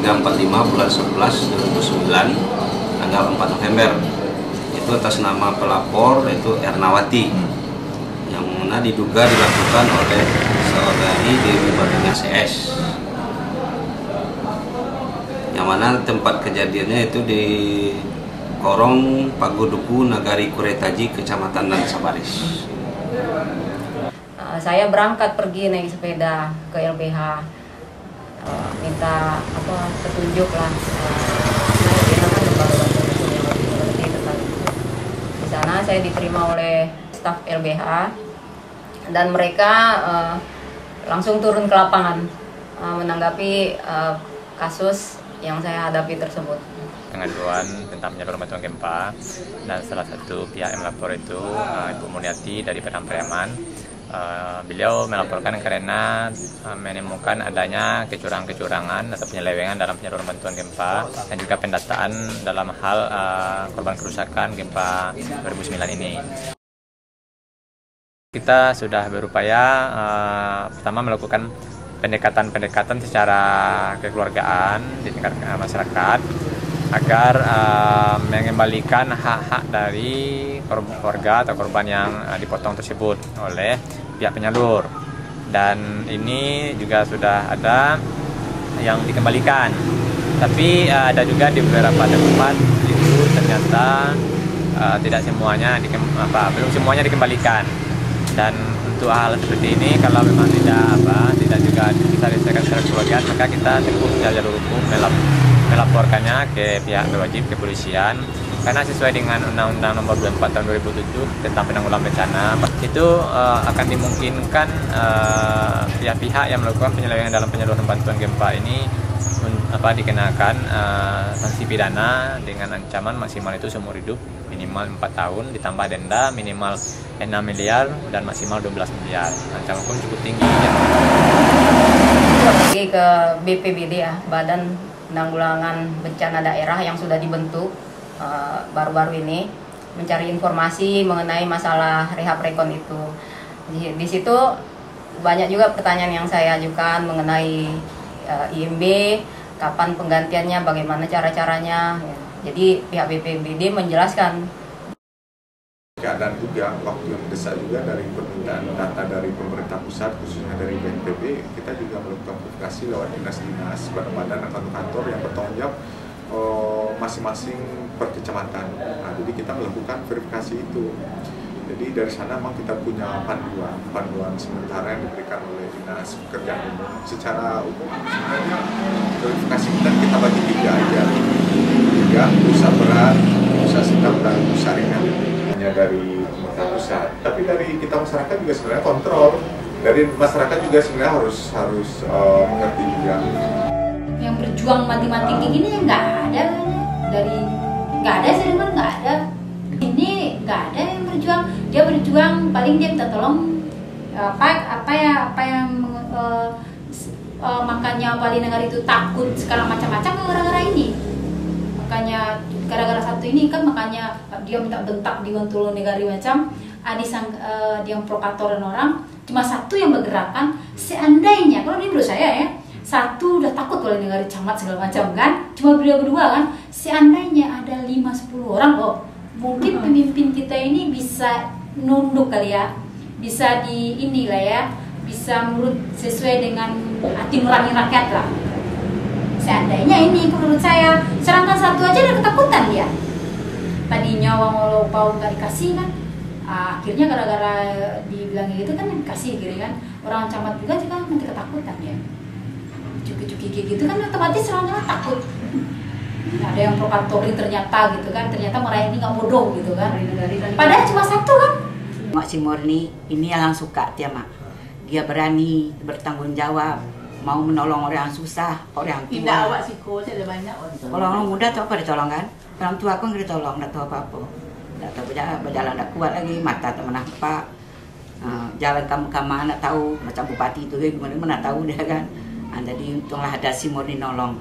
345 bulan 11 2009 tanggal 4 November. Itu atas nama pelapor yaitu Ernawati, yang mana diduga dilakukan oleh saudari Dewi Bardina CS, yang mana tempat kejadiannya itu di Korong Paguduku Nagari Kuretaji, Kecamatan Dan Sabaris. Saya berangkat pergi naik sepeda ke LBH, minta petunjuk lah. Di sana saya diterima oleh staf LBH dan mereka langsung turun ke lapangan menanggapi kasus yang saya hadapi tersebut. Pengaduan tentang penyaluran bantuan gempa, dan salah satu pihak yang melapor itu Ibu Muriati dari Padang Pariaman. Beliau melaporkan karena menemukan adanya kecurangan-kecurangan atau penyelewengan dalam penyaluran bantuan gempa dan juga pendataan dalam hal korban kerusakan gempa 2009 ini. Kita sudah berupaya pertama melakukan pendekatan secara kekeluargaan di tingkat masyarakat agar mengembalikan hak-hak dari keluarga atau korban yang dipotong tersebut oleh pihak penyalur, dan ini juga sudah ada yang dikembalikan, tapi ada juga di beberapa tempat itu ternyata tidak semuanya belum semuanya dikembalikan. Dan untuk hal seperti ini, kalau memang tidak juga bisa diselesaikan secara kekeluargaan, maka kita tempuh jalur hukum melaporkannya ke pihak berwajib, kepolisian, karena sesuai dengan Undang-Undang Nomor 24 Tahun 2007 tentang penanggulangan bencana, itu akan dimungkinkan pihak-pihak yang melakukan penyelewengan dalam penyaluran bantuan gempa ini dikenakan sanksi pidana dengan ancaman maksimal itu seumur hidup minimal 4 tahun, ditambah denda minimal 6 miliar dan maksimal 12 miliar. Ancaman pun cukup tinggi. Pergi ke BPBD ya, Badan Penanggulangan Bencana Daerah yang sudah dibentuk baru-baru ini, mencari informasi mengenai masalah rehab rekon itu. Di situ banyak juga pertanyaan yang saya ajukan mengenai IMB, kapan penggantiannya, bagaimana cara-caranya. Jadi pihak BPBD menjelaskan. Dan juga waktu yang mendesak juga dari permintaan data dari pemerintah pusat, khususnya dari BNPB, kita juga melakukan verifikasi lewat dinas-dinas, badan-badan atau kantor yang bertanggung jawab masing-masing per kecamatan. Nah, jadi kita melakukan verifikasi itu. Jadi dari sana memang kita punya panduan sementara yang diberikan oleh Dinas Pekerjaan Umum. Secara umum sebenarnya verifikasi kita bagi 3 aja. 3, usaha berat, usaha sedang, dan usaha ringan. Hanya dari pemerintah pusat. Tapi dari kita masyarakat juga sebenarnya kontrol. Dari masyarakat juga sebenarnya harus mengerti juga. Yang berjuang mati-mati kayak gini nggak ada, nggak ada sebenarnya, nggak ada. Ini nggak ada yang berjuang. Dia berjuang paling dia minta tolong apa yang makanya Bali Negara itu takut sekarang macam-macam gara-gara ini. Makanya gara-gara satu ini kan makanya dia minta bentak di Wantulu Negari macam dia provokator orang. Cuma satu yang bergerakan, seandainya kalau ini menurut saya ya, satu udah takut oleh negara camat segala macam kan, cuma beliau berdua kan, seandainya ada 5-10 orang mungkin pemimpin kita ini bisa nunduk kali ya, bisa bisa menurut sesuai dengan hati nurani rakyat lah. Seandainya ini menurut saya, serangkan satu aja udah ketakutan dia. Tadinya walau pau nggak dikasih kan, akhirnya gara-gara dibilang gitu kan dikasih gitu kan. Orang camat juga nanti ketakutan ya. Cuki-cuki gitu kan otomatis orang takut. Ada yang provokatori ternyata gitu kan, ternyata mereka ini nggak bodoh gitu kan. Padahal cuma satu kan. Mak si Murni ini yang suka dia mak. Dia berani bertanggung jawab, mau menolong orang yang susah, orang tua. Tidak awak siko ada banyak orang. Kalau orang muda tuh apa ditolong kan? Orang tua aku nggak ditolong, nggak tahu apa-apa. Nggak tahu berjalan nggak kuat lagi, mata teman apa. Jalan kamu nggak tahu, macam bupati itu gimana tahu dia kan. Jadi untunglah ada si Murni nolong.